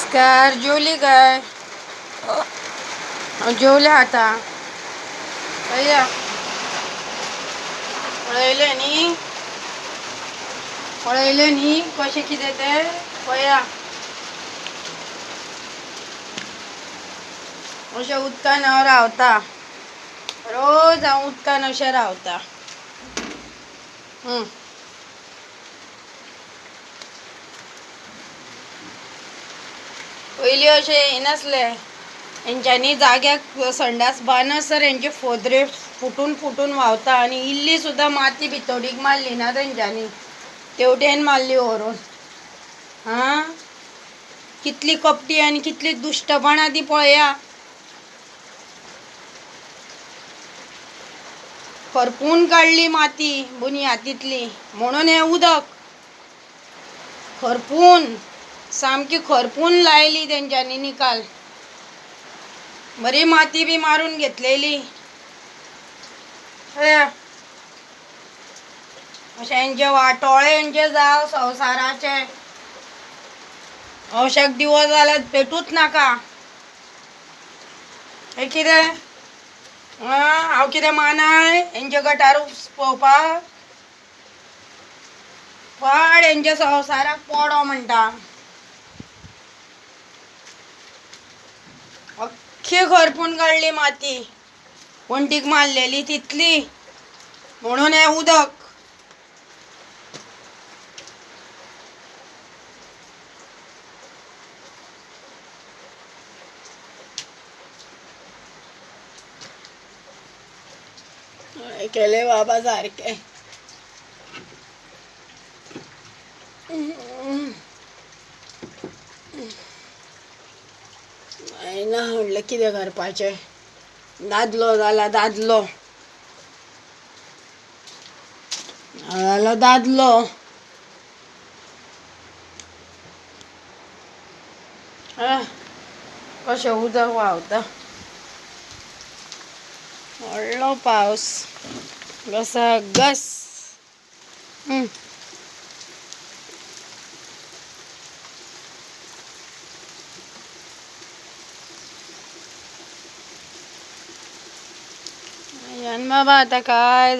नमस्कार. जेवली काय? जेवले आता. भैया पळयले नी कशे कितें ते पया. अशें उदकान हांव रावता. रोज हांव उदकान अशें रावता. पयलीं अशें येनासले. हेंच्यांनी जाग्याक संडास बांदसर हेंचे फोदरे फुटून फुटून व्हांवता आनी इल्ली सुद्दां माती भितोडीक मारली ना तेंच्यांनी. तेवटेन मारली व्हरून. कितली कपटी आनी कितली दुश्टपणां ती पळया. खरपून काडली माती बुनयातींतली म्हणून हें उदक. खरपून सामकी खरपून लायली तेंच्यांनी निकाल. बरी माती बी मारून घेतलेली. अशें हेंचे वाटोळे हेंचे जाव संवसाराचे. अवशाक दिवो जाल्यार पेटूच नाका. हें कितें? हांव कितें मानाय हेंचे गटार पळोवपाक? पाड हेंच्या संवसाराक पडो म्हणटा. अख्खी खरपून काडली माती. वणटीक मारलेली तितली म्हणून हें उदक. केले बाबा सारके. ना म्हणलें कितें करपाचें. दादलो जाला दादलो. दादलो. कशें उदक व्हांवता. व्हडलो पावस घसाघस. बाबा आता काय